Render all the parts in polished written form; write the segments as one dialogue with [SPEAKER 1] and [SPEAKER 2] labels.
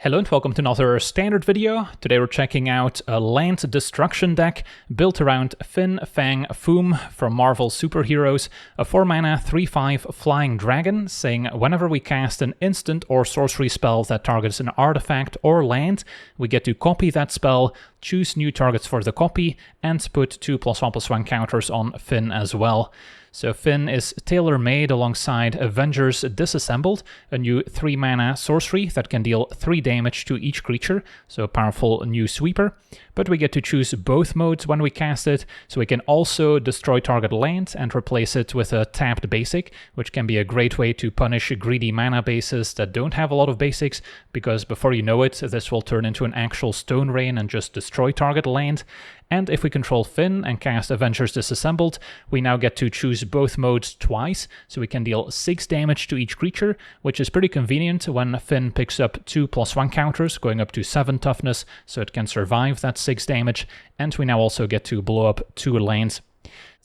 [SPEAKER 1] Hello and welcome to another standard video. Today we're checking out a land destruction deck built around Fang Foom from Marvel Superheroes, a 4-mana 3/5 flying dragon, saying whenever we cast an instant or sorcery spell that targets an artifact or land, we get to copy that spell, choose new targets for the copy, and put 2+1/+1 counters on Finn as well. So Finn is tailor-made alongside Avengers Disassembled, a new 3-mana sorcery that can deal 3 damage to each creature, so a powerful new sweeper. But we get to choose both modes when we cast it, so we can also destroy target land and replace it with a tapped basic, which can be a great way to punish greedy mana bases that don't have a lot of basics, because before you know it, this will turn into an actual stone rain and just destroy target land. And if we control Finn and cast Avengers Disassembled, we now get to choose both modes twice, so we can deal 6 damage to each creature, which is pretty convenient when Finn picks up 2+1 counters, going up to 7 toughness, so it can survive that 6 damage, and we now also get to blow up 2 lands.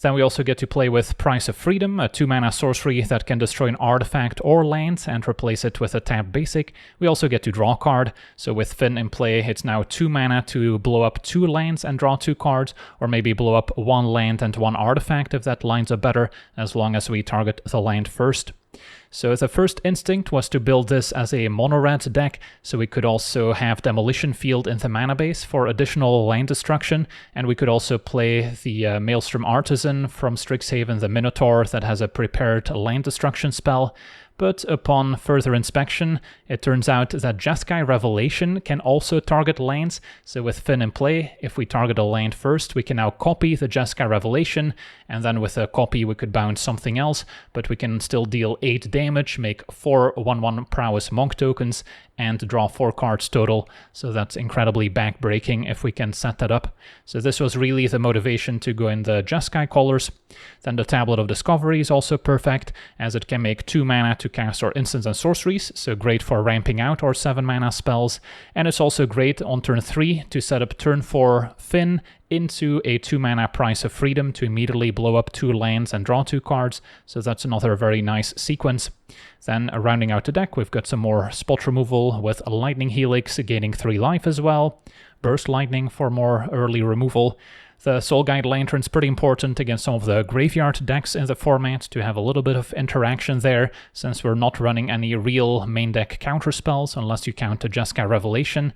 [SPEAKER 1] Then we also get to play with Price of Freedom, a 2-mana sorcery that can destroy an artifact or land and replace it with a tapped basic. We also get to draw a card, so with Finn in play, it's now 2 mana to blow up 2 lands and draw 2 cards, or maybe blow up 1 land and 1 artifact if that lines up better, as long as we target the land first. So the first instinct was to build this as a mono-red deck, so we could also have Demolition Field in the mana base for additional land destruction, and we could also play the Maelstrom Artisan from Strixhaven, the Minotaur, that has a prepared land destruction spell. But upon further inspection, it turns out that Jeskai Revelation can also target lands, so with Finn in play, if we target a land first, we can now copy the Jeskai Revelation, and then with a copy we could bounce something else, but we can still deal 8 damage, make 4 1/1 Prowess Monk tokens, and draw 4 cards total, so that's incredibly backbreaking if we can set that up. So this was really the motivation to go in the Jeskai colors. Then the Tablet of Discovery is also perfect, as it can make 2 mana to cast our instants and sorceries, so great for ramping out our 7-mana spells, and it's also great on turn 3 to set up turn 4 Finn into a 2-mana Price of Freedom to immediately blow up 2 lands and draw 2 cards, so that's another very nice sequence. Then rounding out the deck, we've got some more spot removal with a Lightning Helix gaining 3 life as well, Burst Lightning for more early removal. The Soul Guide Lantern's pretty important against some of the graveyard decks in the format to have a little bit of interaction there, since we're not running any real main deck counter spells unless you count the Jeskai Revelation.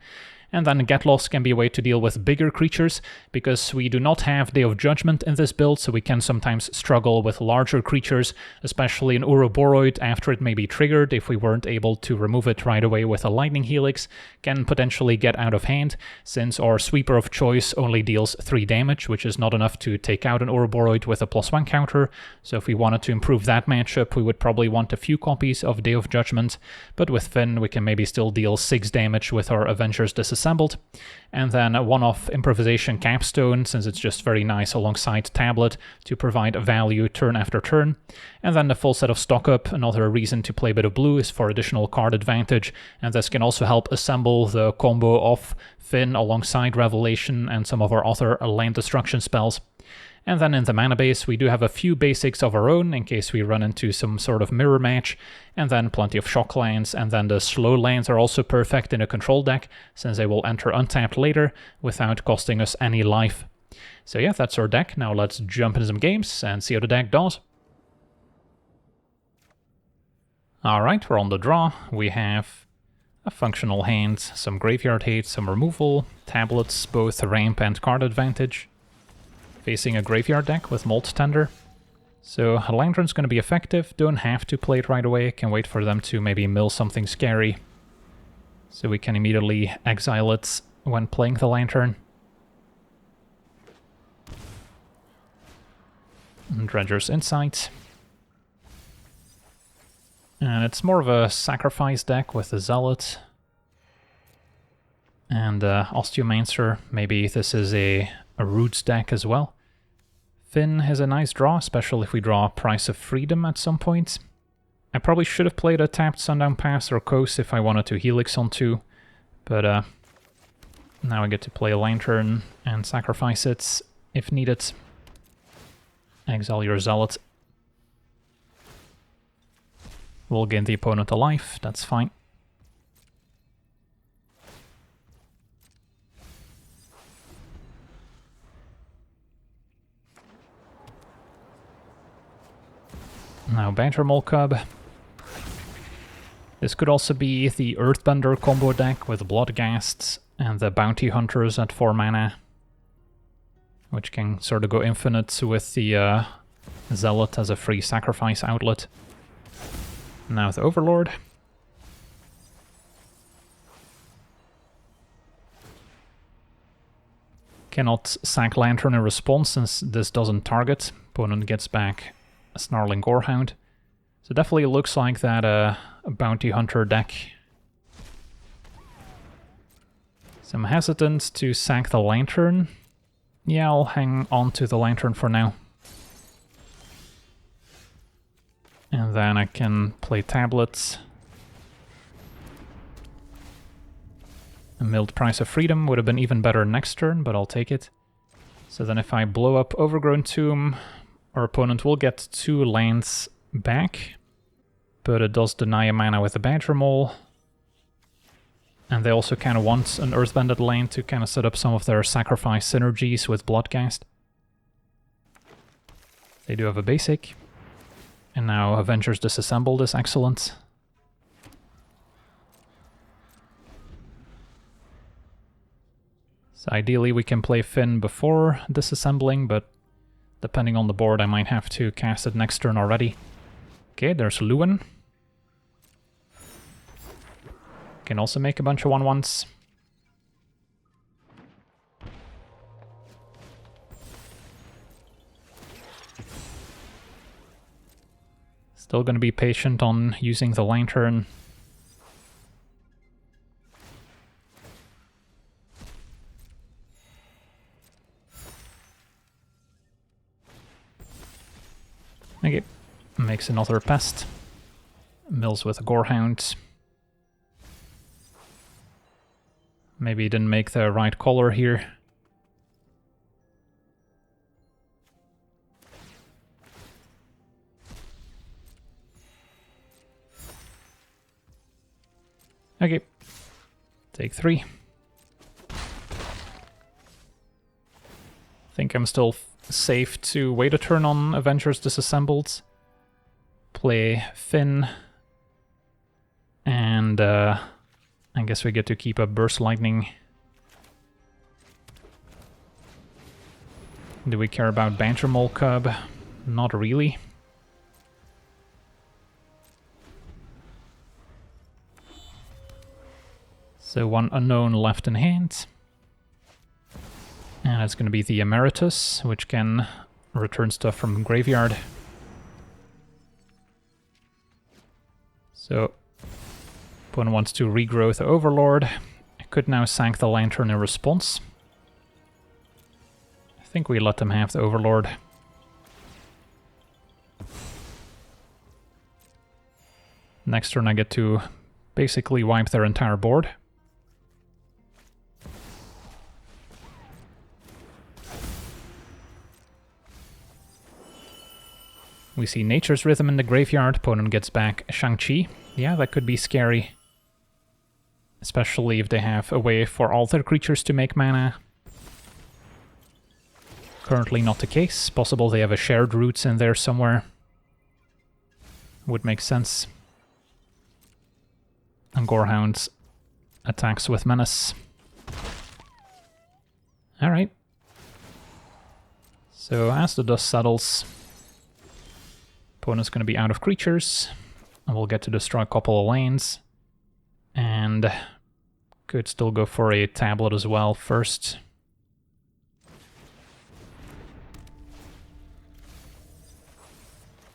[SPEAKER 1] And then Get Lost can be a way to deal with bigger creatures, because we do not have Day of Judgment in this build, so we can sometimes struggle with larger creatures, especially an Ouroboros after it may be triggered if we weren't able to remove it right away with a Lightning Helix, can potentially get out of hand, since our Sweeper of Choice only deals 3 damage, which is not enough to take out an Ouroboros with a +1 counter, so if we wanted to improve that matchup, we would probably want a few copies of Day of Judgment, but with Finn we can maybe still deal 6 damage with our Avengers Disassembled. And then a one-off Improvisation Capstone, since it's just very nice alongside Tablet to provide value turn after turn. And then the full set of Stock Up, another reason to play a bit of blue is for additional card advantage, and this can also help assemble the combo of Finn alongside Revelation and some of our other land destruction spells. And then in the mana base, we do have a few basics of our own in case we run into some sort of mirror match, and then plenty of shock lands, and then the slow lands are also perfect in a control deck, since they will enter untapped later without costing us any life. So yeah, that's our deck. Now let's jump into some games and see how the deck does. Alright, we're on the draw. We have a functional hand, some graveyard hate, some removal, tablets, both ramp and card advantage. Facing a graveyard deck with Molt Tender. So a Lantern's going to be effective, don't have to play it right away, can wait for them to maybe mill something scary. So we can immediately exile it when playing the Lantern. And Dredger's Insight. And it's more of a sacrifice deck with a Zealot. And Osteomancer, maybe this is a Roots deck as well. Finn is a nice draw, especially if we draw Price of Freedom at some point. I probably should have played a tapped Sundown Pass or Coast if I wanted to Helix on 2, but now I get to play a Lantern and sacrifice it if needed. Exile your Zealot. We'll gain the opponent a life, that's fine. Now Badger Mole Cub. This could also be the Earthbender combo deck with Bloodghast and the Bounty Hunters at 4 mana, which can sort of go infinite with the Zealot as a free sacrifice outlet. Now with Overlord. Cannot sack Lantern in response since this doesn't target. Opponent gets back a Snarling Gorehound. So definitely looks like that a Bounty Hunter deck. So I'm hesitant to sack the Lantern. Yeah, I'll hang on to the Lantern for now. And then I can play Tablets. A milled Price of Freedom would have been even better next turn, but I'll take it. So then if I blow up Overgrown Tomb, our opponent will get 2 lands back, but it does deny a mana with the Badger Mole. And they also kind of want an Earthbended land to kind of set up some of their sacrifice synergies with Bloodghast. They do have a basic. And now Avengers Disassembled is excellent. So ideally we can play Finn before disassembling, but depending on the board I might have to cast it next turn already. Okay, there's Lewin. Can also make a bunch of 1/1s. Still gonna be patient on using the Lantern. Okay, makes another Pest. Mills with a Gorehound. Maybe didn't make the right color here. Okay, take 3. Think I'm still safe to wait a turn on Avengers Disassembled. Play Finn. And I guess we get to keep up Burst Lightning. Do we care about Badger Mole Cub? Not really. So 1 unknown left in hand. And it's going to be the Emeritus, which can return stuff from graveyard. So opponent wants to regrow the Overlord. I could now sack the Lantern in response. I think we let them have the Overlord. Next turn I get to basically wipe their entire board. We see Nature's Rhythm in the graveyard. Opponent gets back Shang-Chi. Yeah, that could be scary. Especially if they have a way for all their creatures to make mana. Currently not the case. Possible they have a shared roots in there somewhere. Would make sense. And Gorehound attacks with Menace. Alright. So as the dust settles, opponent's going to be out of creatures, and we'll get to destroy a couple of lanes, and could still go for a tablet as well first.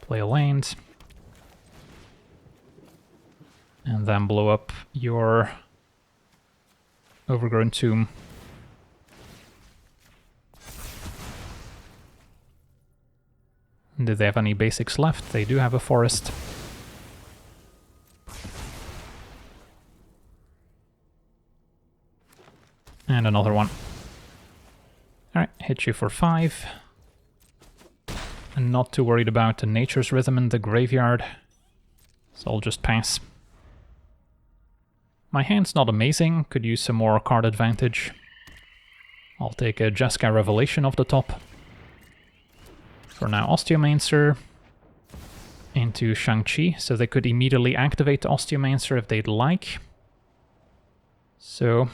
[SPEAKER 1] Play a land, and then blow up your Overgrown Tomb. Do they have any basics left? They do have a forest. And another one. Alright, hit you for 5. And not too worried about the Nature's Rhythm in the graveyard. So I'll just pass. My hand's not amazing, could use some more card advantage. I'll take a Jeskai Revelation off the top. For now, Osteomancer. into Shang-Chi, so they could immediately activate the Osteomancer if they'd like. So,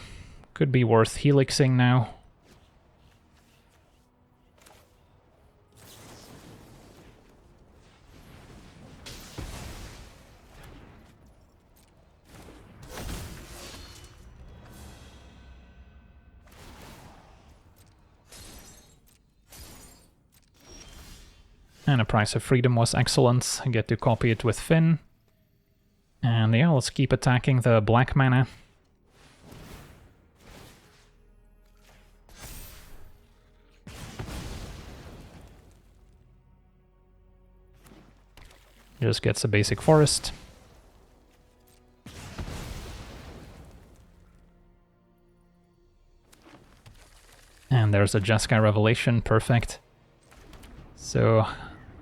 [SPEAKER 1] could be worth helixing now. And a Price of Freedom was excellent. I get to copy it with Finn. And yeah, let's keep attacking the black mana. Just gets a basic forest. And there's a Jeskai Revelation, perfect. So,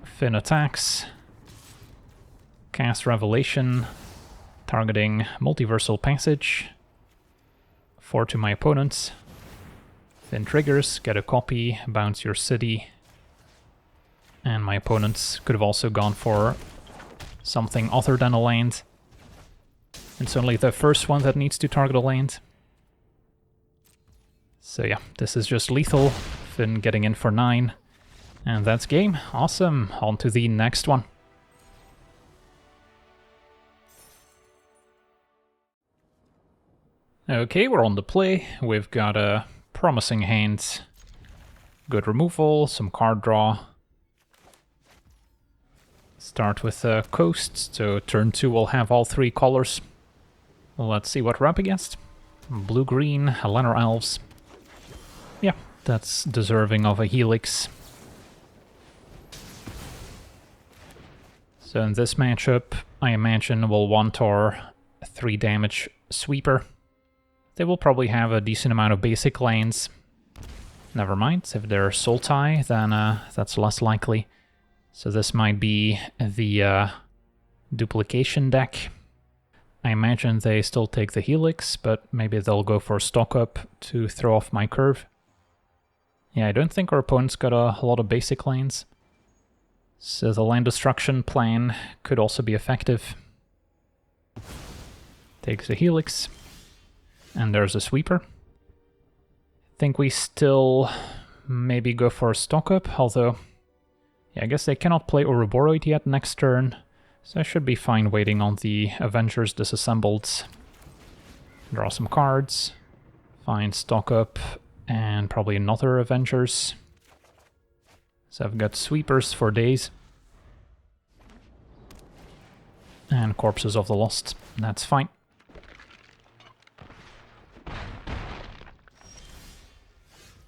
[SPEAKER 1] Finn attacks, cast Revelation, targeting Multiversal Passage, 4 to my opponent. Finn triggers, get a copy, bounce your city, and my opponents could have also gone for something other than a land. It's only the first one that needs to target a land. So yeah, this is just lethal, Finn getting in for 9. And that's game. Awesome. On to the next one. Okay, we're on the play. We've got a promising hand. Good removal, some card draw. Start with Coast, so turn 2 will have all 3 colors. Let's see what we're up against. Blue-green, Lanor Elves. Yeah, that's deserving of a Helix. So in this matchup, I imagine we'll want our 3 damage sweeper. They will probably have a decent amount of basic lanes. Never mind, if they're Sultai, then that's less likely. So this might be the duplication deck. I imagine they still take the Helix, but maybe they'll go for stock up to throw off my curve. Yeah, I don't think our opponent's got a lot of basic lanes. So the land destruction plan could also be effective. Takes a Helix. And there's a sweeper. I think we still maybe go for a stock up, although yeah, I guess they cannot play Ouroboros yet next turn, so I should be fine waiting on the Avengers disassembled. Draw some cards, find stock up, and probably another Avengers. So I've got sweepers for days. And Corpses of the Lost, that's fine.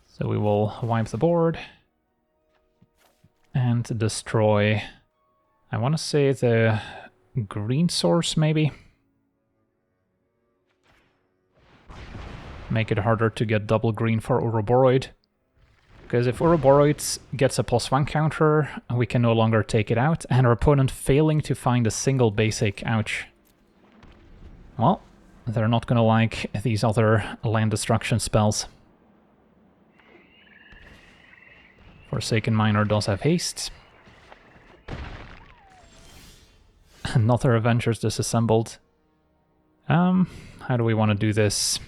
[SPEAKER 1] So we will wipe the board. And destroy, I want to say the green source maybe? Make it harder to get double green for Ouroboros. Because if Ouroboros gets a +1 counter, we can no longer take it out, and our opponent failing to find a single basic, ouch. Well, they're not gonna like these other land destruction spells. Forsaken Miner does have haste. Another Avengers disassembled. How do we want to do this?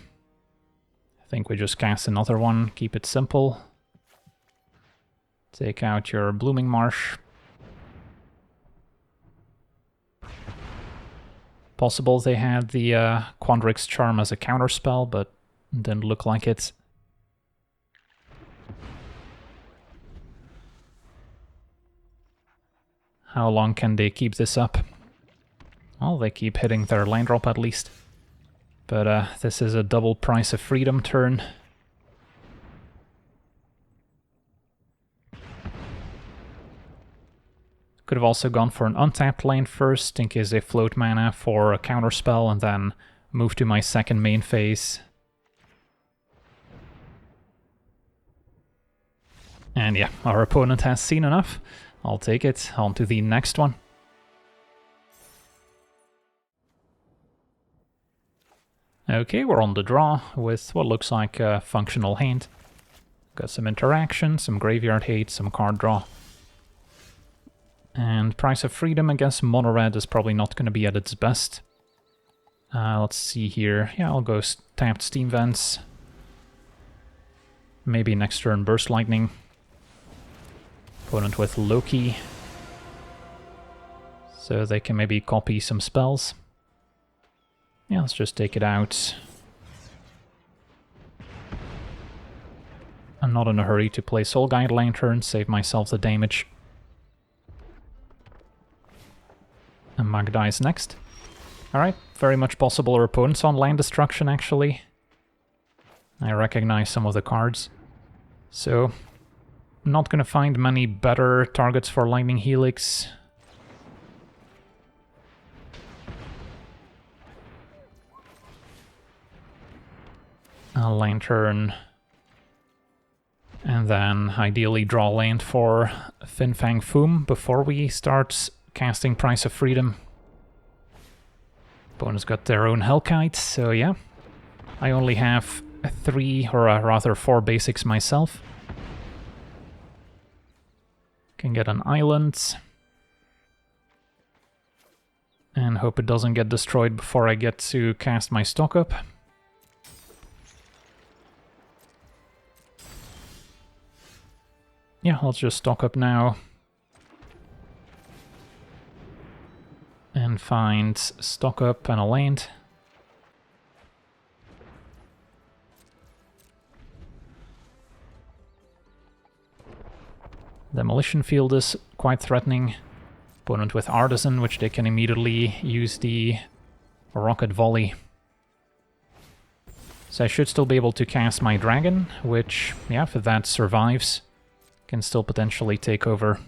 [SPEAKER 1] I think we just cast another one, keep it simple. Take out your Blooming Marsh. Possible they had the Quandrix Charm as a counterspell, but didn't look like it. How long can they keep this up? Well, they keep hitting their land drop at least. But this is a double Price of Freedom turn. Could have also gone for an untapped lane first, in case they float mana for a counterspell, and then move to my second main phase. And yeah, our opponent has seen enough. I'll take it. On to the next one. Okay, we're on the draw with what looks like a functional hand. Got some interaction, some graveyard hate, some card draw. And Price of Freedom, I guess mono red is probably not going to be at its best. Let's see here. Yeah, I'll go tapped Steam Vents. Maybe next turn Burst Lightning. Opponent with Loki. So they can maybe copy some spells. Yeah, let's just take it out. I'm not in a hurry to play Soul Guide Lantern, save myself the damage. And Mag dies next. Alright, very much possible our opponent's on land destruction, actually. I recognize some of the cards. So, I'm not going to find many better targets for Lightning Helix. A Lantern. And then ideally draw land for Fang Foom before we start casting Price of Freedom. Opponent's got their own Hellkite, so yeah. I only have 3, or rather 4 basics myself. Can get an island. And hope it doesn't get destroyed before I get to cast my stock up. Yeah, let's just stock up now. And find stock up and a land. Demolition Field is quite threatening. Opponent with Artisan, which they can immediately use the Rocket Volley. So I should still be able to cast my Dragon, which, yeah, if that survives, can still potentially take over.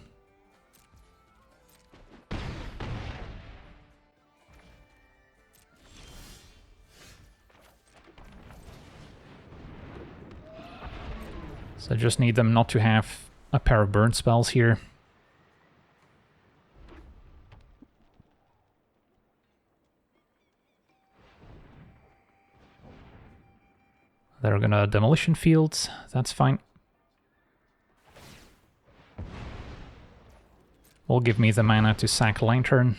[SPEAKER 1] So I just need them not to have a pair of burn spells here. They're gonna Demolition Fields, that's fine. Will give me the mana to sack Lantern.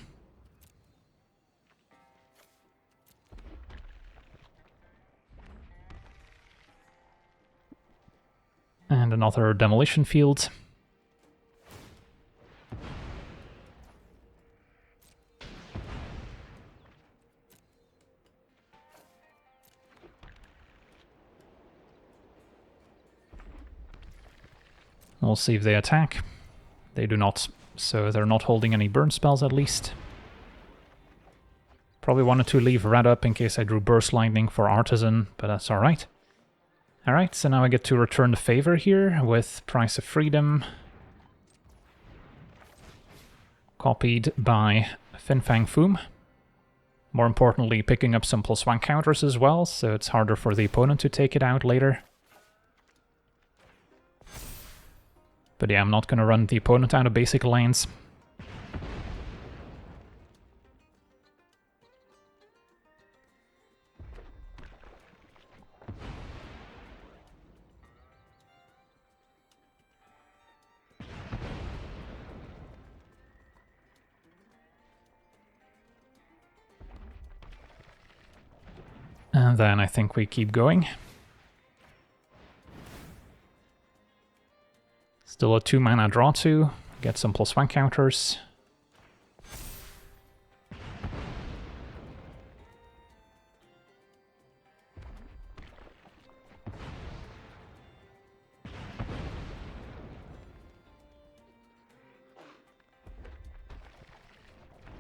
[SPEAKER 1] And another Demolition Field. We'll see if they attack. They do not. So they're not holding any burn spells at least. Probably wanted to leave red up in case I drew Burst Lightning for Artisan, but that's alright. Alright, so now I get to return the favor here with Price of Freedom. Copied by Fang Foom. More importantly, picking up some +1 counters as well, so it's harder for the opponent to take it out later. But yeah, I'm not going to run the opponent out of basic lands. And then I think we keep going. Still a 2 mana draw to get some +1 counters.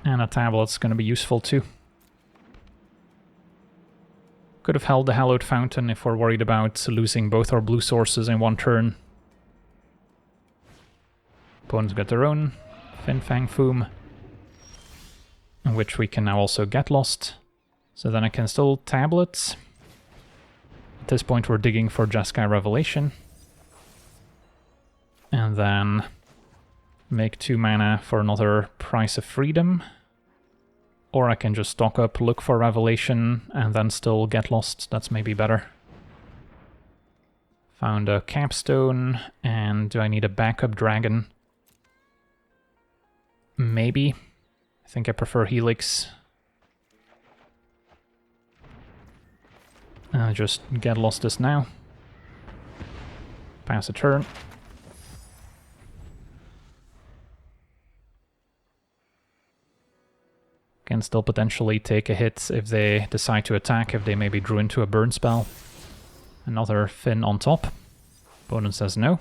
[SPEAKER 1] And a tablet's going to be useful too. Could have held the Hallowed Fountain if we're worried about losing both our blue sources in one turn. Opponents got their own Fang Foom, which we can now also get lost. So then I can still tablet. At this point we're digging for Jeskai Revelation. And then make 2 mana for another Price of Freedom. Or I can just stock up, look for Revelation, and then still get lost. That's maybe better. Found a Capstone, and do I need a backup dragon? maybe. I think I prefer Helix. Just get lost this now. Pass a turn. Can still potentially take a hit if they decide to attack, if they maybe drew into a burn spell. Another Finn on top. Opponent says no.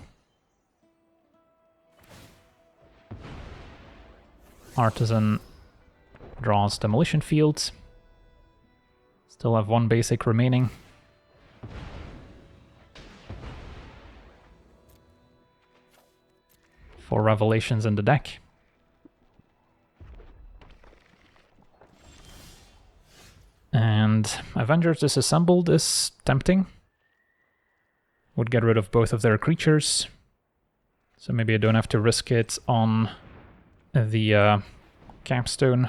[SPEAKER 1] Artisan draws Demolition Fields. Still have one basic remaining. Four Revelations in the deck. And Avengers Disassembled is tempting. Would get rid of both of their creatures. So maybe I don't have to risk it on the capstone.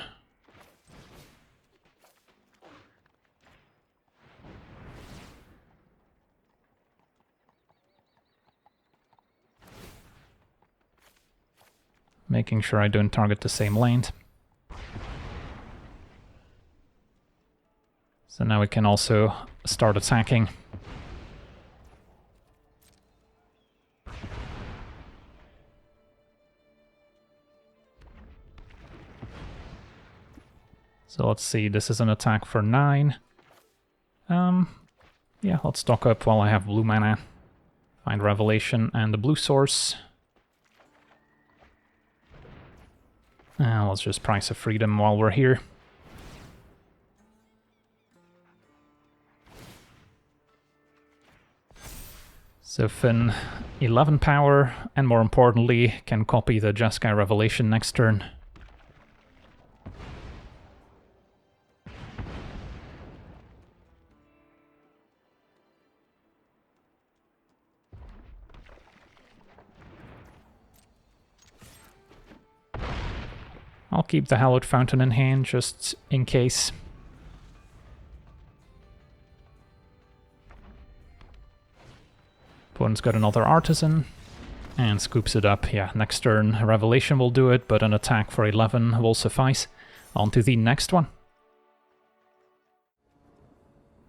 [SPEAKER 1] Making sure I don't target the same land. So now we can also start attacking. So let's see, this is an attack for 9. Yeah, let's stock up while I have blue mana. Find Revelation and the blue source. Let's just Price of Freedom while we're here. So Finn, 11 power, and more importantly, can copy the Jeskai Revelation next turn. I'll keep the Hallowed Fountain in hand, just in case. Opponent's got another Artisan, and scoops it up. Yeah, next turn Revelation will do it, but an attack for 11 will suffice. On to the next one.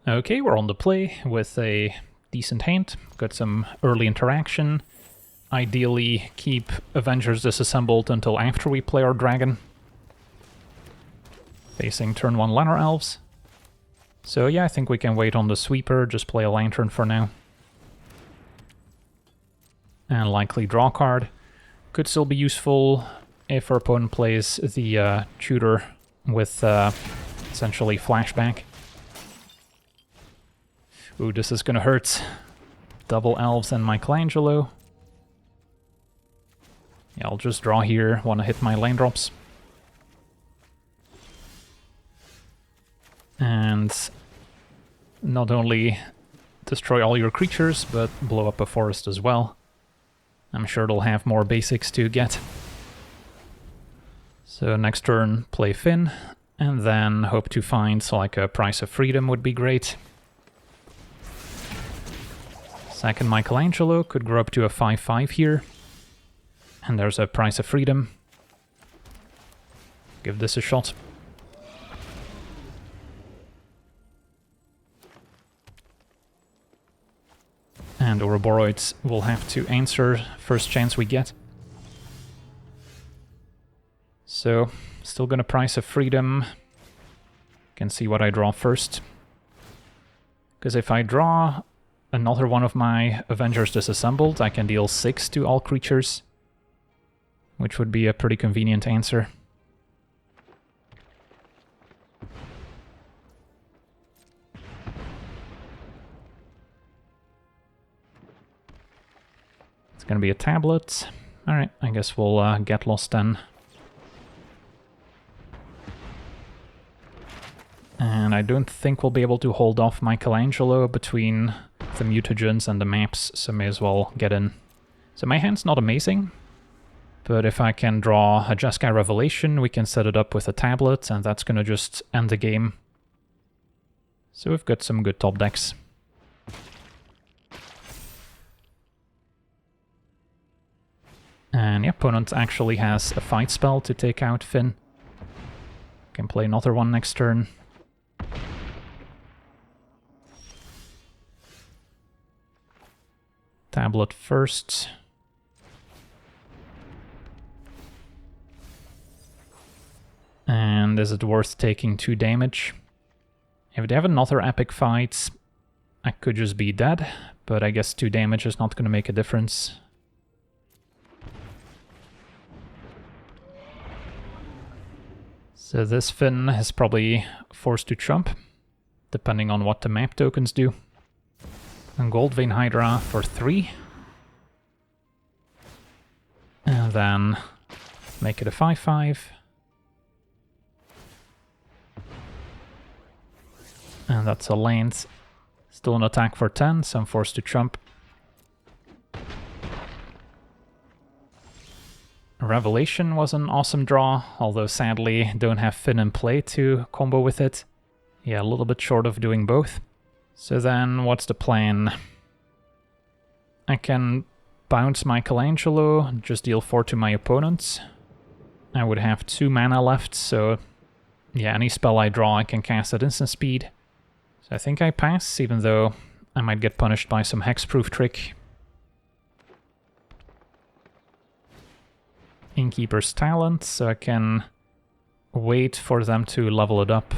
[SPEAKER 1] Okay, we're on the play with a decent hand. Got some early interaction. Ideally, keep Avengers Disassembled until after we play our dragon. Facing turn 1 Lanner Elves. So yeah, I think we can wait on the sweeper, just play a Lantern for now. And likely draw a card. Could still be useful if our opponent plays the tutor with essentially Flashback. Ooh, this is gonna hurt. Double Elves and Michelangelo. Yeah, I'll just draw here, wanna hit my land drops. And not only destroy all your creatures, but blow up a forest as well. I'm sure they'll have more basics to get. So next turn, play Finn, and then hope to find, so like a Price of Freedom would be great. Second Michelangelo could grow up to a 5/5 here. And there's a Price of Freedom. Give this a shot. And Ouroboros will have to answer first chance we get. So, still gonna Price of Freedom. Can see what I draw first. Because if I draw another one of my Avengers Disassembled, I can deal 6 to all creatures. Which would be a pretty convenient answer. It's gonna be a tablet. Alright, I guess we'll get lost then. And I don't think we'll be able to hold off Michelangelo between the mutagens and the maps, so may as well get in. So my hand's not amazing, but if I can draw a Jeskai Revelation, we can set it up with a tablet, and that's gonna just end the game. So we've got some good top decks. And yep, opponent actually has a fight spell to take out Finn. Can play another one next turn. Tablet first. And is it worth taking 2 damage? If they have another epic fight, I could just be dead, but I guess 2 damage is not going to make a difference. So this Finn is probably forced to trump, depending on what the map tokens do. And Gold Vein Hydra for 3. And then make it a 5/5. And that's a land. Still an attack for 10, so I'm forced to trump. Revelation was an awesome draw, although sadly don't have Finn in play to combo with it. Yeah, a little bit short of doing both. So then, what's the plan? I can bounce Michelangelo, just deal 4 to my opponents. I would have 2 mana left, so yeah, any spell I draw I can cast at instant speed. So I think I pass, even though I might get punished by some hexproof trick. Innkeeper's Talent, so I can wait for them to level it up.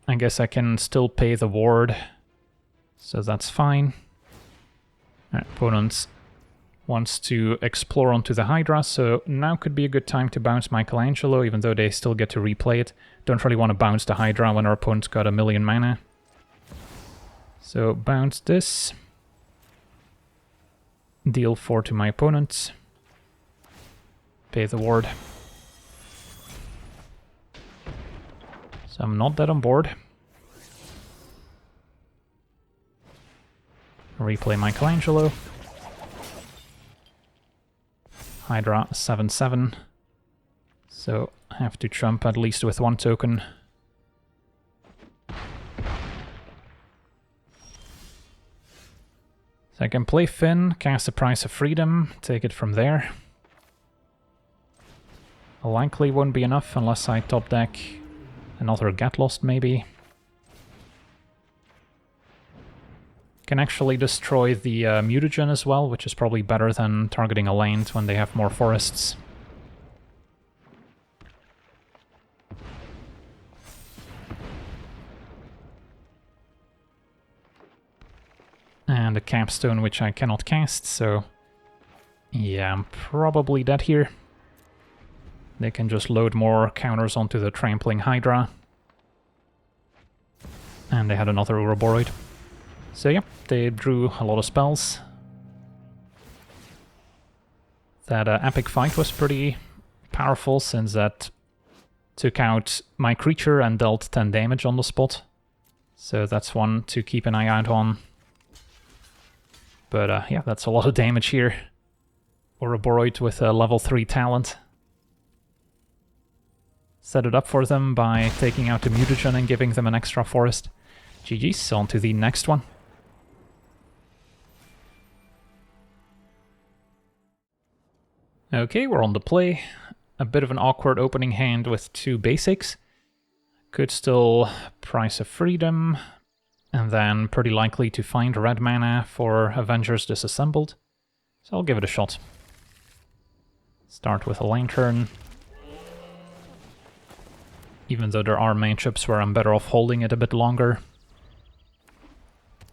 [SPEAKER 1] I guess I can still pay the ward, so that's fine. Opponent wants to explore onto the Hydra, so now could be a good time to bounce Michelangelo, even though they still get to replay it. Don't really want to bounce the Hydra when our opponent's got 1,000,000 mana. So bounce this. Deal 4 to my opponent. Pay the ward. So I'm not dead on board. Replay Michelangelo. Hydra 7/7. So I have to trump at least with 1 token. So I can play Finn, cast the Price of Freedom, take it from there. Likely won't be enough unless I top deck another Get Lost maybe. Can actually destroy the mutagen as well, which is probably better than targeting a land when they have more forests. And a capstone which I cannot cast, so yeah, I'm probably dead here. They can just load more counters onto the Trampling Hydra. And they had another Ouroboros. So yeah, they drew a lot of spells. That epic fight was pretty powerful, since that took out my creature and dealt 10 damage on the spot. So that's one to keep an eye out on. But yeah, that's a lot of damage here. Ouroboros with a level 3 talent. Set it up for them by taking out the mutagen and giving them an extra forest. GG's, on to the next one. Okay, we're on the play. A bit of an awkward opening hand with 2 basics. Could still Price of Freedom, and then pretty likely to find red mana for Avengers Disassembled. So I'll give it a shot. Start with a Lantern. Even though there are matchups where I'm better off holding it a bit longer.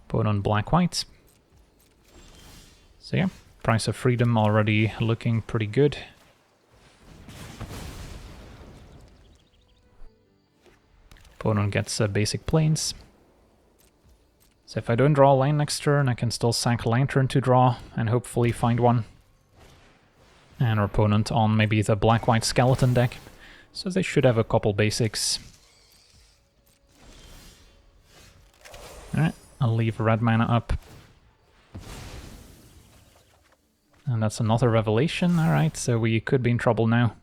[SPEAKER 1] Opponent black-white. So yeah, Price of Freedom already looking pretty good. Opponent gets basic planes. So if I don't draw a land next turn, I can still sack Lantern to draw and hopefully find one. And our opponent on maybe the black-white skeleton deck. So they should have a couple basics. Alright, I'll leave red mana up. And that's another Revelation, alright, so we could be in trouble now.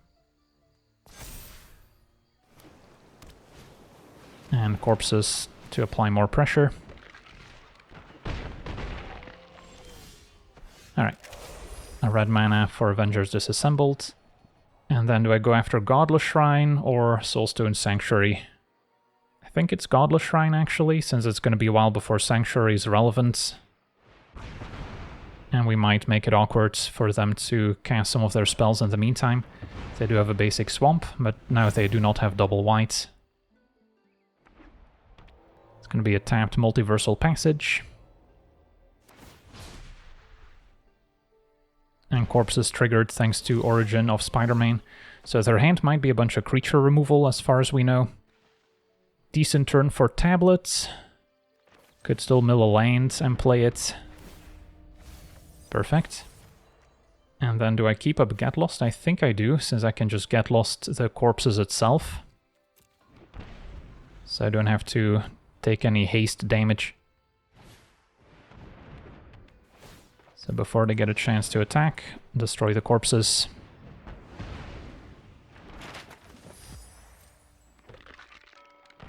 [SPEAKER 1] And corpses to apply more pressure. red mana for Avengers Disassembled. And then do I go after Godless Shrine or Soulstone Sanctuary? I think it's Godless Shrine, actually, since it's going to be a while before Sanctuary is relevant. And we might make it awkward for them to cast some of their spells in the meantime. They do have a basic Swamp, but now they do not have double white. It's going to be a tapped Multiversal Passage. And Corpses triggered thanks to Origin of Spider-Man. So their hand might be a bunch of creature removal as far as we know. Decent turn for tablets. Could still mill a land and play it. Perfect. And then do I keep up Get Lost? I think I do, since I can just Get Lost the corpses itself. So I don't have to take any haste damage. So before they get a chance to attack, destroy the corpses.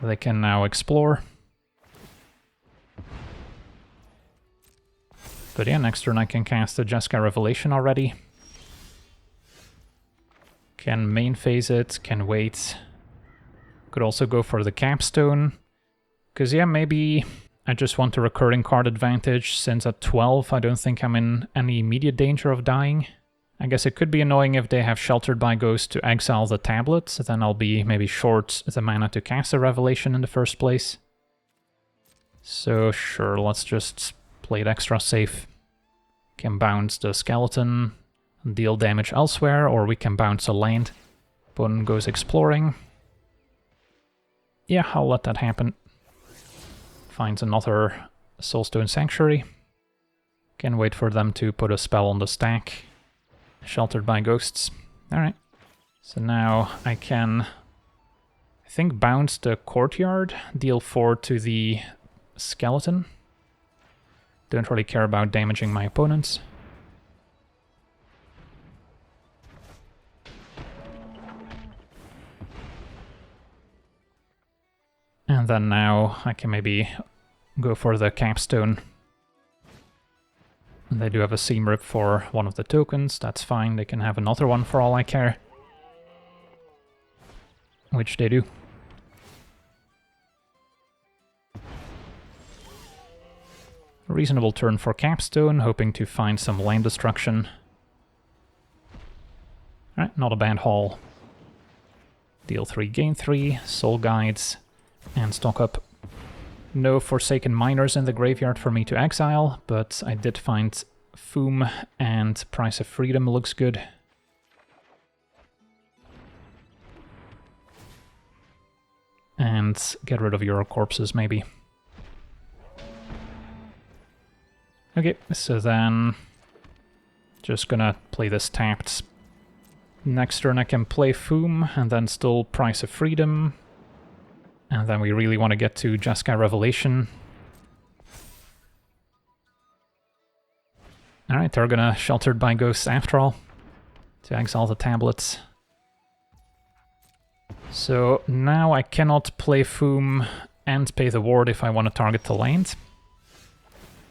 [SPEAKER 1] They can now explore. But yeah, next turn I can cast the Jeskai Revelation already. Can main phase it, can wait. Could also go for the Capstone. Because yeah, maybe I just want a recurring card advantage, since at 12 I don't think I'm in any immediate danger of dying. I guess it could be annoying if they have Sheltered by Ghost to exile the tablets, then I'll be maybe short the mana to cast a Revelation in the first place. So sure, let's just play it extra safe. Can bounce the skeleton, deal damage elsewhere, or we can bounce a land. Opponent goes exploring. Yeah, I'll let that happen. Finds another Soulstone Sanctuary. Can wait for them to put a spell on the stack. Sheltered by Ghosts. Alright. So now I can, I think, bounce the Courtyard, deal 4 to the skeleton. Don't really care about damaging my opponents. And then now I can maybe go for the Capstone. They do have a Seam Rip for one of the tokens, that's fine, they can have another one for all I care. Which they do. A reasonable turn for Capstone, hoping to find some land destruction. Alright, not a bad haul. Deal 3, gain 3, Soul Guides, and stock up. No Forsaken Miners in the graveyard for me to exile, but I did find Foom, and Price of Freedom looks good. And get rid of your corpses, maybe. Okay, so then just gonna play this tapped. Next turn I can play Foom, and then still Price of Freedom. And then we really want to get to Jeskai Revelation. Alright, they're gonna Sheltered by Ghosts after all, to exile the tablets. So now I cannot play Foom and pay the ward if I want to target the land.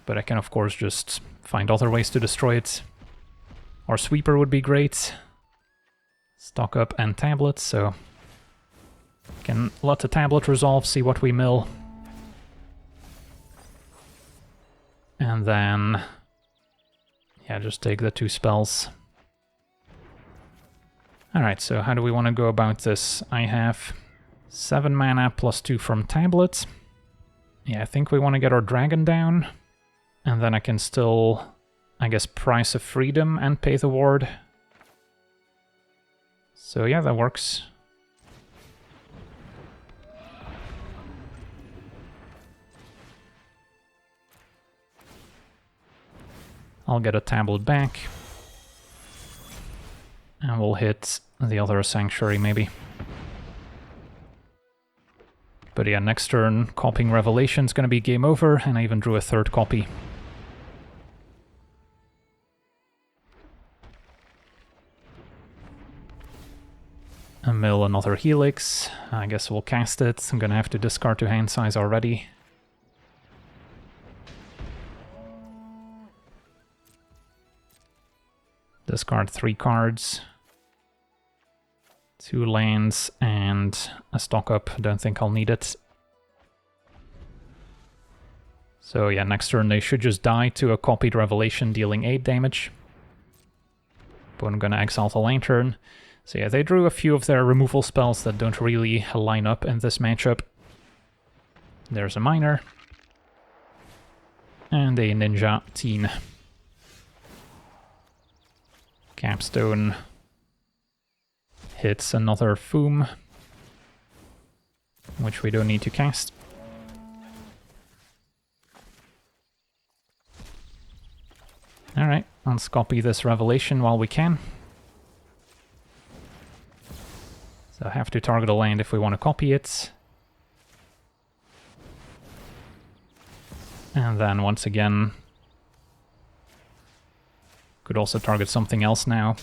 [SPEAKER 1] But I can of course just find other ways to destroy it. Or Sweeper would be great. Stock up and tablets, so can let the tablet resolve, see what we mill. And then, yeah, just take the 2 spells. Alright, so how do we want to go about this? I have 7 mana plus 2 from tablets. Yeah, I think we want to get our dragon down. And then I can still, I guess, Price of Freedom and pay the ward. So yeah, that works. I'll get a tablet back. And we'll hit the other Sanctuary, maybe. But yeah, next turn, copying Revelation's gonna be game over, and I even drew a 3rd copy. A mill another Helix. I guess we'll cast it. I'm gonna have to discard to hand size already. Discard 3 cards. 2 lands and a stock up. Don't think I'll need it. So yeah, next turn they should just die to a copied Revelation, dealing 8 damage. But I'm gonna exile the Lantern. So yeah, they drew a few of their removal spells that don't really line up in this matchup. There's a Miner. And a Ninja Teen. Capstone hits another Foom, which we don't need to cast. Alright, let's copy this Revelation while we can. So I have to target a land if we want to copy it. And then once again, could also target something else now,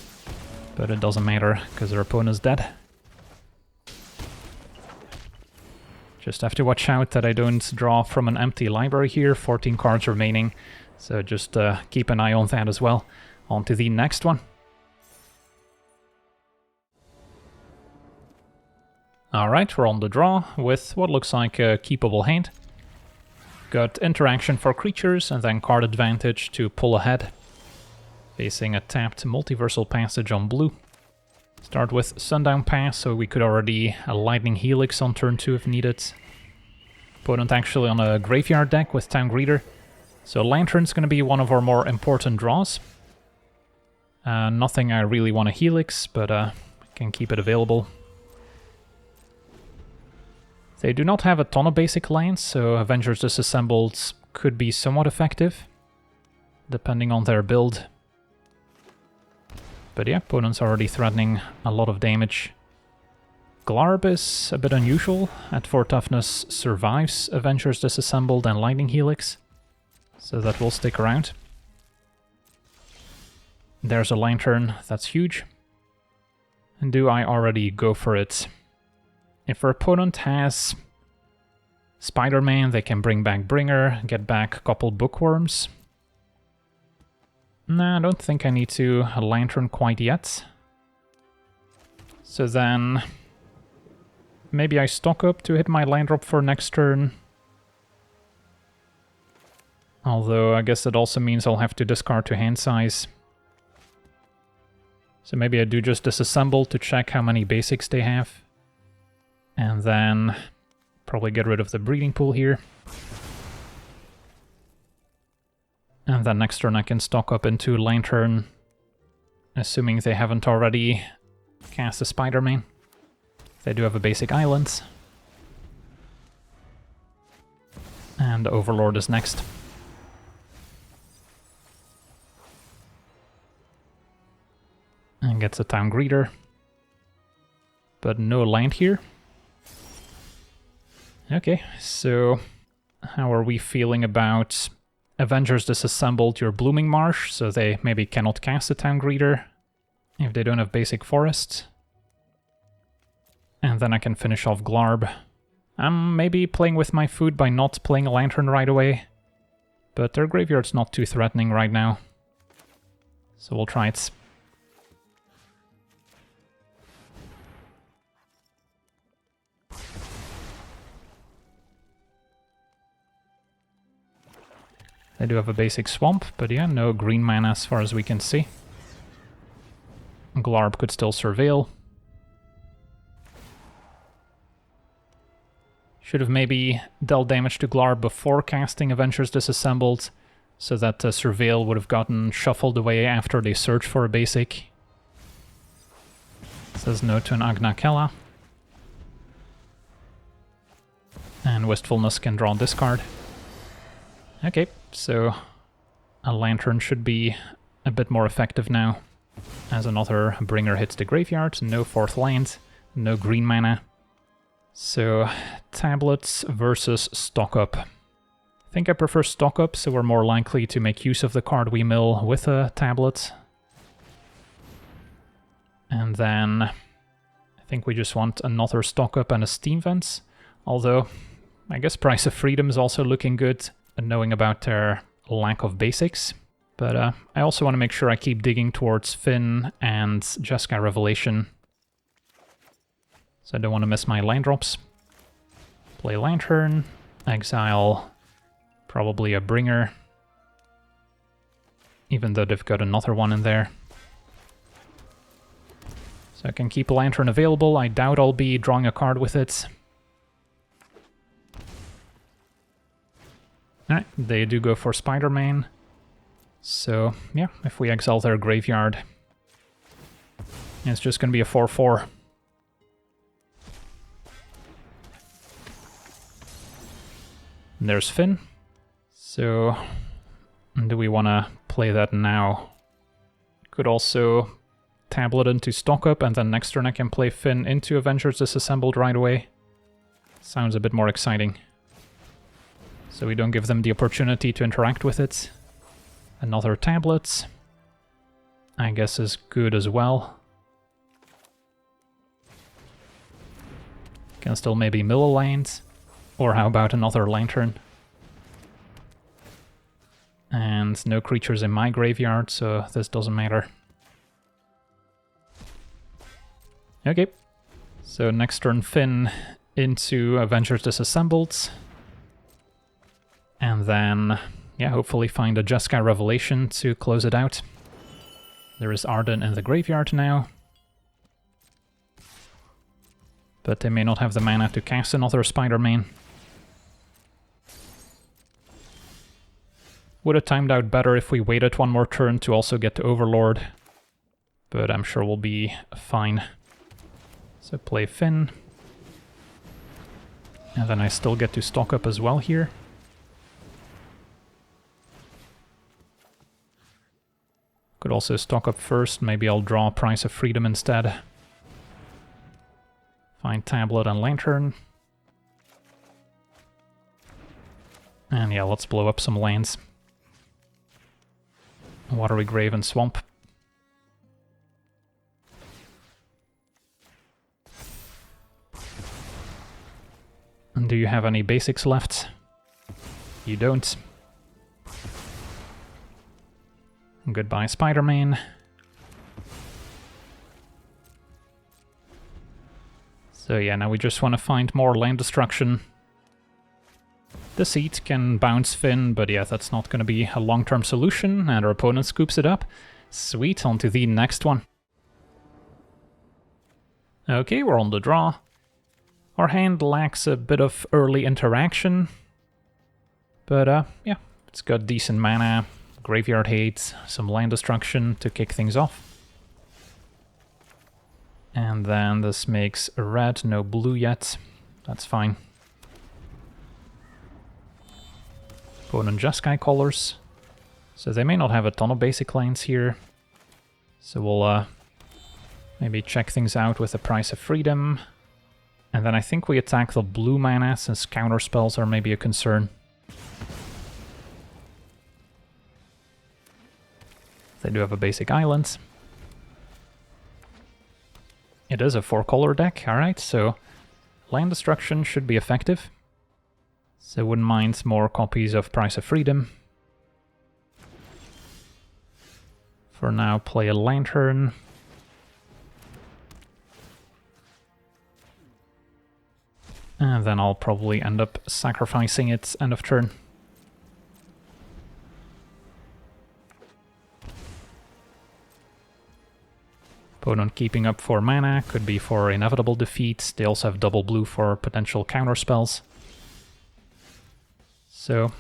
[SPEAKER 1] but it doesn't matter because their opponent's dead. Just have to watch out that I don't draw from an empty library here, 14 cards remaining. So just keep an eye on that as well. On to the next one. Alright, we're on the draw with what looks like a keepable hand. Got interaction for creatures and then card advantage to pull ahead. Facing a tapped Multiversal Passage on blue. Start with Sundown Pass, so we could already Lightning Helix on turn 2 if needed. Opponent actually on a graveyard deck with Town Greeter. So Lantern's going to be one of our more important draws. Nothing I really want to Helix, but I can keep it available. They do not have a ton of basic lands, so Avengers Disassembled could be somewhat effective, depending on their build. But yeah, opponent's already threatening a lot of damage. Glarb is a bit unusual. At 4 toughness survives Avengers Disassembled and Lightning Helix, so that will stick around. There's a Lantern, that's huge. And do I already go for it? If our opponent has Spider-Man, they can bring back Bringer, get back a couple Bookworms. Nah, I don't think I need to Lantern quite yet. So then maybe I stock up to hit my land drop for next turn. Although I guess that also means I'll have to discard to hand size. So maybe I do just disassemble to check how many basics they have. And then probably get rid of the breeding pool here. And then next turn I can stock up into Lantern, assuming they haven't already cast a Spider-Man. They do have a basic island. And Overlord is next. And gets a Town Greeter. But no land here. Okay, so how are we feeling about Avengers Disassembled your Blooming Marsh, so they maybe cannot cast a Town Greeter if they don't have basic forest. And then I can finish off Glarb. I'm maybe playing with my food by not playing a Lantern right away, but their graveyard's not too threatening right now. So we'll try it. They do have a basic swamp, but yeah, no green mana as far as we can see. Glarb could still surveil. Should have maybe dealt damage to Glarb before casting Avengers Disassembled, so that surveil would have gotten shuffled away after they search for a basic. Says no to an Agna Kella. And Wistfulness can draw discard. Okay, so a Lantern should be a bit more effective now, as another Bringer hits the graveyard. No 4th land, no green mana. So tablets versus stock up. I think I prefer stock up, so we're more likely to make use of the card we mill with a tablet. And then I think we just want another stock up and a Steam Vents, although I guess Price of Freedom is also looking good, knowing about their lack of basics. But I also want to make sure I keep digging towards Finn and Jeskai Revelation. So I don't want to miss my land drops. Play Lantern, exile probably a Bringer, even though they've got another one in there. So I can keep a Lantern available. I doubt I'll be drawing a card with it. Alright, they do go for Spider-Man. So, yeah, if we exile their graveyard, it's just going to be a 4/4. And there's Finn. So, do we want to play that now? Could also tablet into stock up, and then next turn I can play Finn into Avengers Disassembled right away. Sounds a bit more exciting. So we don't give them the opportunity to interact with it. Another tablet, I guess, is good as well. Can still maybe mill a land, or how about another Lantern? And no creatures in my graveyard, so this doesn't matter. Okay, so next turn Finn into Avengers Disassembled. And then, yeah, hopefully find a Jeskai Revelation to close it out. There is Arden in the graveyard now. But they may not have the mana to cast another Spider-Man. Would have timed out better if we waited one more turn to also get to Overlord. But I'm sure we'll be fine. So play Finn. And then I still get to stock up as well here. Could also stock up first, maybe I'll draw Price of Freedom instead. Find Tablet and Lantern. And yeah, let's blow up some lands. Watery Grave and Swamp. And do you have any basics left? You don't. Goodbye, Spider-Man. So yeah, now we just want to find more land destruction. The Seat can bounce Finn, but yeah, that's not going to be a long-term solution, and our opponent scoops it up. Sweet, on to the next one. Okay, we're on the draw. Our hand lacks a bit of early interaction, but yeah, it's got decent mana. Graveyard Hate, some land destruction to kick things off. And then this makes a red, no blue yet. That's fine. Opponent Jeskai colors. So they may not have a ton of basic lands here. So we'll maybe check things out with the Price of Freedom. And then I think we attack the blue mana, since counterspells are maybe a concern. They do have a basic island. It is a 4-color deck, alright, so land destruction should be effective. So wouldn't mind more copies of Price of Freedom. For now, play a Lantern. And then I'll probably end up sacrificing it end of turn. Opponent keeping up for mana, could be for inevitable defeat. They also have double blue for potential counterspells. So,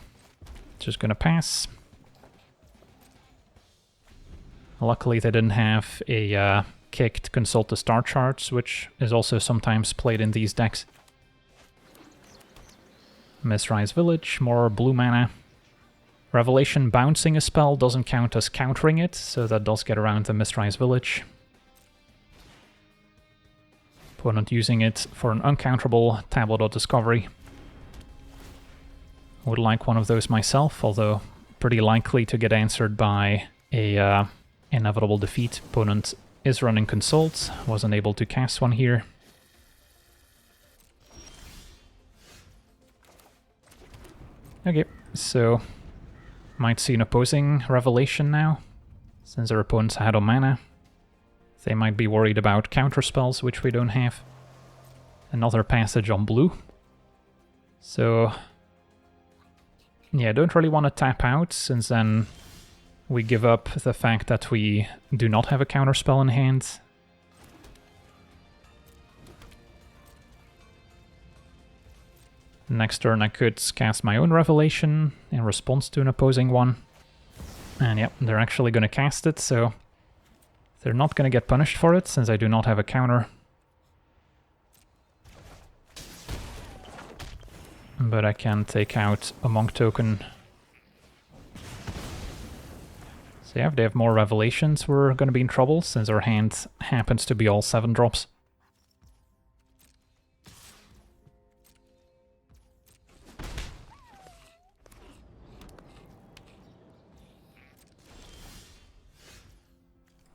[SPEAKER 1] just gonna pass. Luckily they didn't have a kicked Consult the Star Charts, which is also sometimes played in these decks. Mistrise Village, more blue mana. Revelation bouncing a spell doesn't count as countering it, so that does get around the Mistrise Village. Opponent using it for an uncounterable Tablet of Discovery. Would like one of those myself, although pretty likely to get answered by a inevitable defeat. Opponent is running Consult, wasn't able to cast one here. Okay, so Might see an opposing revelation now, since our opponents had on mana. They might be worried about counterspells, which we don't have. Another passage on blue. So, yeah, don't really want to tap out, since then we give up the fact that we do not have a counterspell in hand. Next turn I could cast my own Revelation in response to an opposing one. And yep, they're actually going to cast it, so they're not going to get punished for it, since I do not have a counter. But I can take out a Monk token. So yeah, if they have more Revelations, we're going to be in trouble, since our hand happens to be all 7-drops.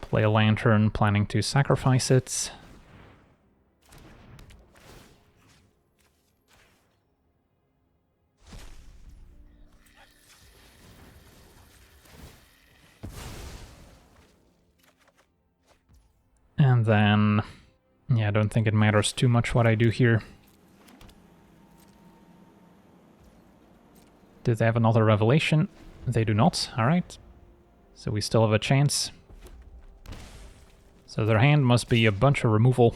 [SPEAKER 1] Play a Lantern, planning to sacrifice it. And then, yeah, I don't think it matters too much what I do here. Do they have another Revelation? They do not, alright. So we still have a chance. So their hand must be a bunch of removal.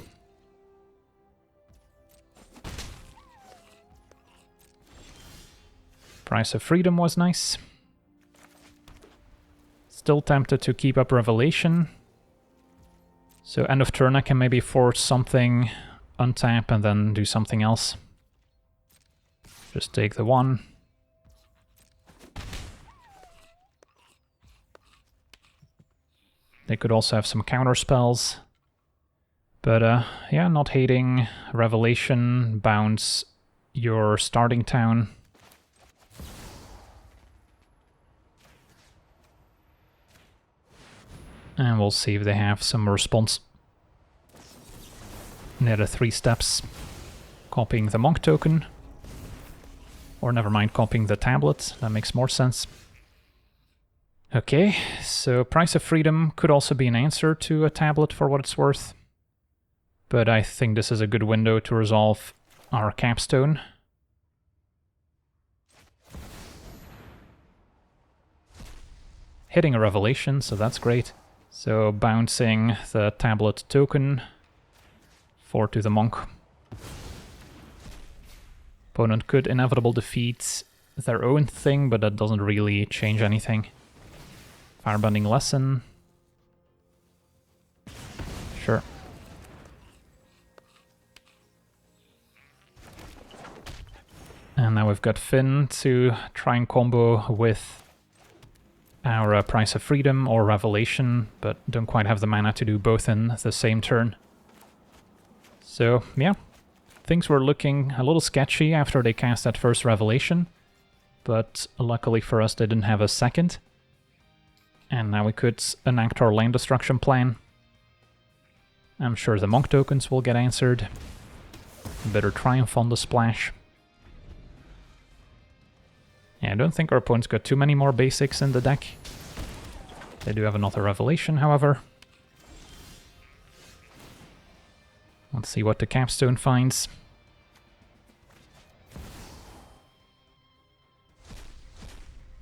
[SPEAKER 1] Price of Freedom was nice. Still tempted to keep up Revelation. So end of turn I can maybe force something, untap, and then do something else. Just take the 1. They could also have some counter spells. But yeah, not hating Revelation, bounce your starting town. And we'll see if they have some response. Near the 3 steps. Copying the Monk token. Or never mind, copying the tablet. That makes more sense. Okay, so Price of Freedom could also be an answer to a tablet for what it's worth. But I think this is a good window to resolve our capstone. Hitting a Revelation, so that's great. So bouncing the tablet token, 4 to the Monk. Opponent could inevitable defeat their own thing, but that doesn't really change anything. Firebending Lesson. Sure. And now we've got Finn to try and combo with our Price of Freedom or Revelation, but don't quite have the mana to do both in the same turn. So, yeah. Things were looking a little sketchy after they cast that first Revelation, but luckily for us they didn't have a second. And now we could enact our land destruction plan. I'm sure the Monk tokens will get answered. Better Triumph on the splash. Yeah, I don't think our opponent's got too many more basics in the deck. They do have another Revelation, however. Let's see what the capstone finds.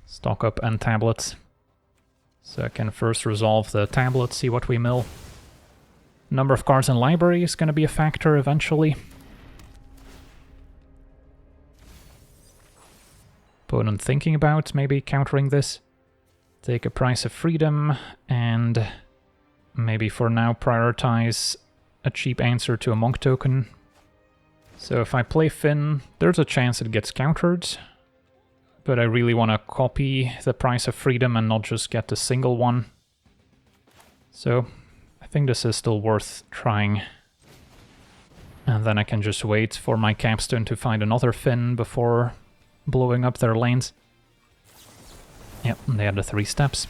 [SPEAKER 1] Stock up and tablets. So I can first resolve the tablet, see what we mill. Number of cards in library is going to be a factor eventually. Opponent thinking about maybe countering this. Take a Price of Freedom and maybe for now prioritize a cheap answer to a Monk token. So if I play Finn, there's a chance it gets countered. But I really want to copy the Price of Freedom and not just get the single one. So I think this is still worth trying. And then I can just wait for my capstone to find another Finn before blowing up their lanes. Yep, they had the 3 steps.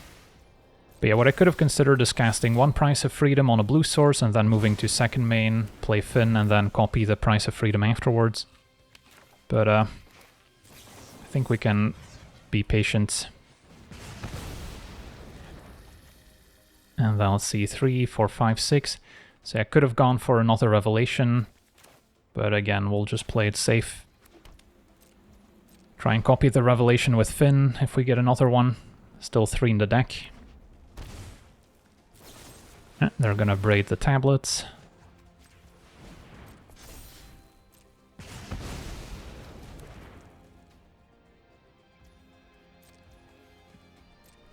[SPEAKER 1] But yeah, what I could have considered is casting 1 Price of Freedom on a blue source and then moving to second main, play Finn, and then copy the Price of Freedom afterwards. But I think we can be patient. And then let's see, 3, 4, 5, 6. So I could have gone for another revelation, but again, we'll just play it safe. Try and copy the revelation with Finn if we get another one. Still 3 in the deck. They're gonna braid the tablets.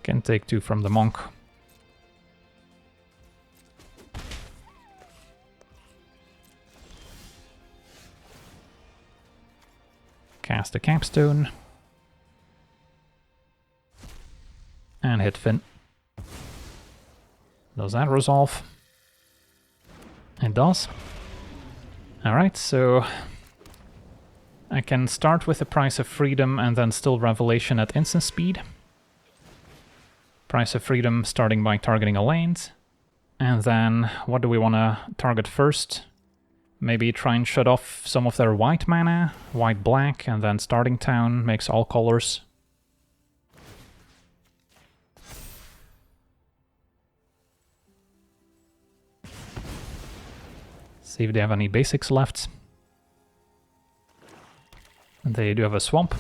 [SPEAKER 1] Can take 2 from the monk. Cast a capstone. And hit Finn. Does that resolve? It does. Alright, so I can start with the Price of Freedom and then still Revelation at instant speed. Price of Freedom starting by targeting a land. And then what do we want to target first? Maybe try and shut off some of their white mana, white-black, and then starting town makes all colors. See if they have any basics left. They do have a swamp.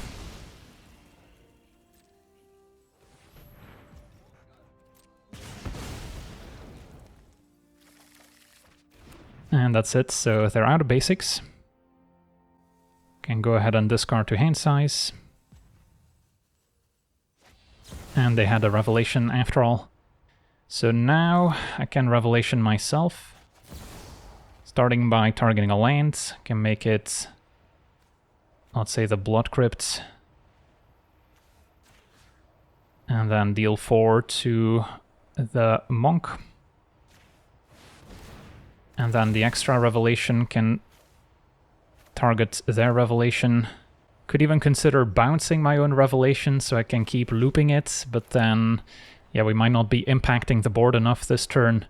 [SPEAKER 1] And that's it, so they're out of basics. Can go ahead and discard to hand size. And they had a revelation after all. So now I can revelation myself. Starting by targeting a land, can make it, let's say, the Blood Crypt. And then deal 4 to the monk. And then the extra revelation can target their revelation. Could even consider bouncing my own revelation so I can keep looping it, but then, yeah, we might not be impacting the board enough this turn.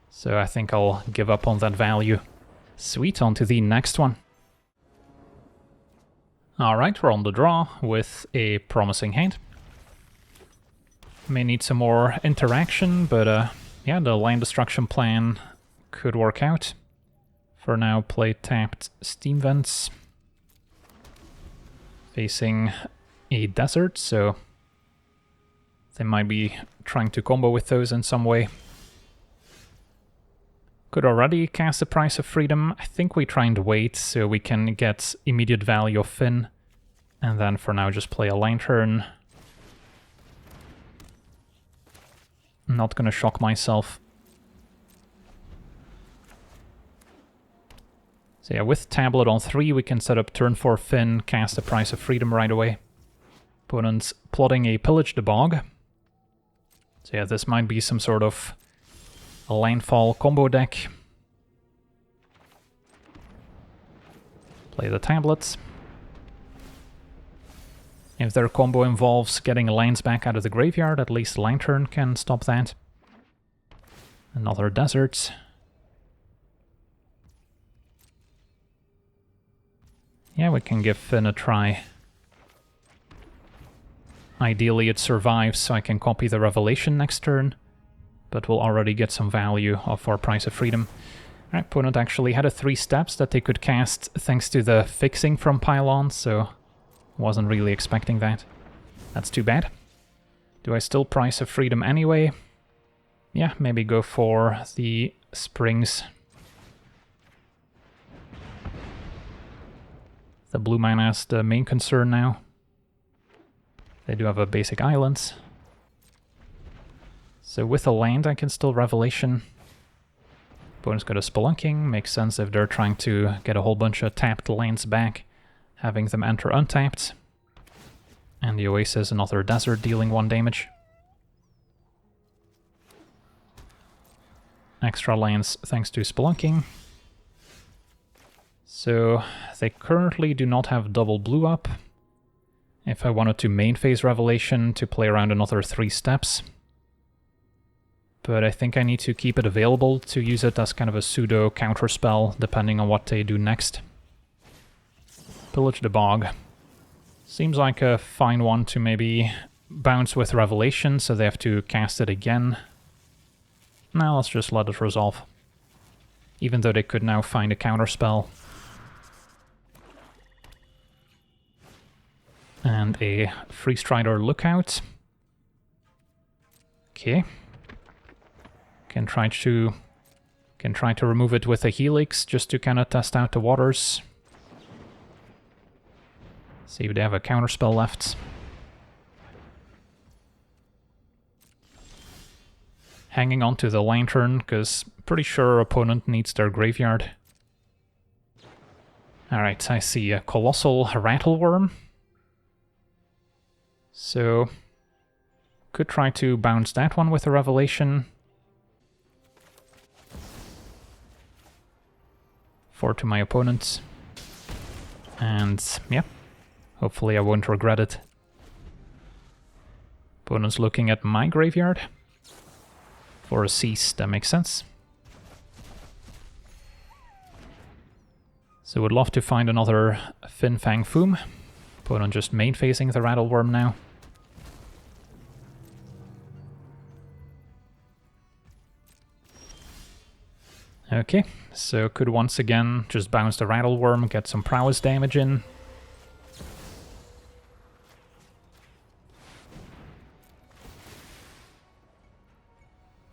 [SPEAKER 1] So I think I'll give up on that value. Sweet, on to the next one. Alright, we're on the draw with a promising hand. May need some more interaction, but yeah, the land destruction plan could work out. For now, play tapped Steam Vents. Facing a desert, so they might be trying to combo with those in some way. Could already cast the Price of Freedom. I think we try and wait so we can get immediate value of Finn. And then for now just play a Lantern. I'm not gonna shock myself. So yeah, with Tablet on 3 we can set up turn 4 Finn, cast the Price of Freedom right away. Opponent's plotting a Pillage the Bog. So yeah, this might be some sort of a landfall combo deck. Play the tablets. If their combo involves getting lands back out of the graveyard, at least Lantern can stop that. Another desert. Yeah, we can give Finn a try. Ideally it survives so I can copy the Revelation next turn, but we'll already get some value off our Price of Freedom. Alright, opponent actually had a 3 steps that they could cast thanks to the fixing from Pylon, so wasn't really expecting that. That's too bad. Do I still Price of Freedom anyway? Yeah, maybe go for the Springs. The blue mana is the main concern now. They do have a basic island. So with a land I can still Revelation. Opponent's got a Spelunking, makes sense if they're trying to get a whole bunch of tapped lands back, having them enter untapped. And the Oasis, another desert, dealing 1 damage. Extra lands thanks to Spelunking. So they currently do not have double blue up. If I wanted to main phase Revelation to play around another 3 steps. But I think I need to keep it available to use it as kind of a pseudo counterspell depending on what they do next. Pillage the Bog. Seems like a fine one to maybe bounce with Revelation, so they have to cast it again. Now let's just let it resolve. Even though they could now find a counterspell. And a Free Strider Lookout. Okay. Can try to remove it with a Helix just to kind of test out the waters. See if they have a counterspell left. Hanging on to the Lantern, because pretty sure our opponent needs their graveyard. Alright, I see a Colossal Rattleworm. So, could try to bounce that one with a Revelation. 4 to my opponent. And, yeah, hopefully I won't regret it. Opponent's looking at my graveyard. For a cease, that makes sense. So would love to find another Fang Foom. Opponent just main facing the Rattleworm now. Okay, so could once again just bounce the Rattleworm, get some prowess damage in.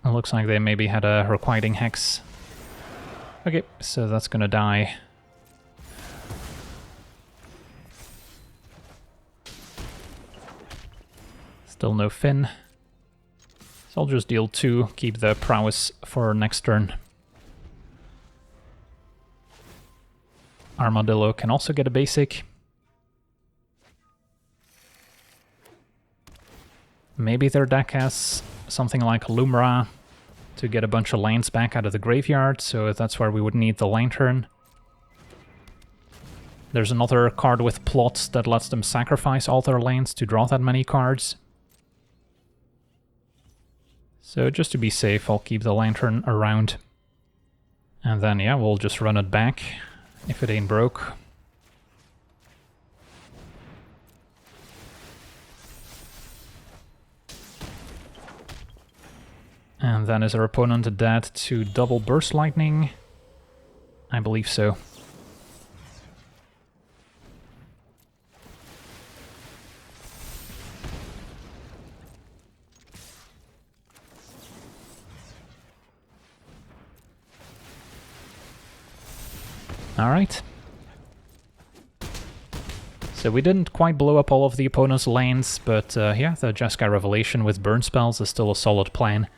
[SPEAKER 1] It looks like they maybe had a Requiting Hex. Okay, so that's gonna die. Still no Fin. So I'll just deal 2, keep the prowess for next turn. Armadillo can also get a basic. Maybe their deck has something like Lumra to get a bunch of lands back out of the graveyard, so that's where we would need the Lantern. There's another card with Plots that lets them sacrifice all their lands to draw that many cards. So just to be safe, I'll keep the Lantern around. And then, yeah, we'll just run it back if it ain't broke. And then is our opponent dead to double Burst Lightning? I believe so. Alright. So we didn't quite blow up all of the opponent's lands, but yeah, the Jeskai Revelation with burn spells is still a solid plan.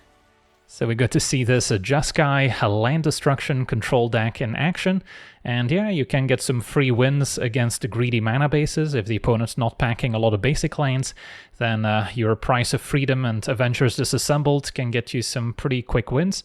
[SPEAKER 1] So we got to see this Jeskai land destruction control deck in action, and yeah, you can get some free wins against greedy mana bases. If the opponent's not packing a lot of basic lands, then your Price of Freedom and Avengers Disassembled can get you some pretty quick wins.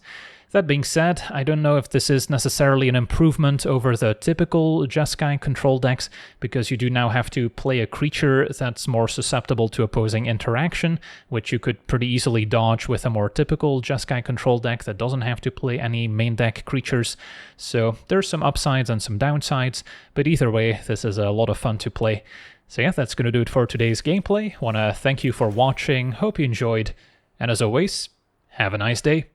[SPEAKER 1] That being said, I don't know if this is necessarily an improvement over the typical Jeskai control decks, because you do now have to play a creature that's more susceptible to opposing interaction, which you could pretty easily dodge with a more typical Jeskai control deck that doesn't have to play any main deck creatures. So there's some upsides and some downsides, but either way, this is a lot of fun to play. So yeah, that's going to do it for today's gameplay. Want to thank you for watching, hope you enjoyed, and as always, have a nice day.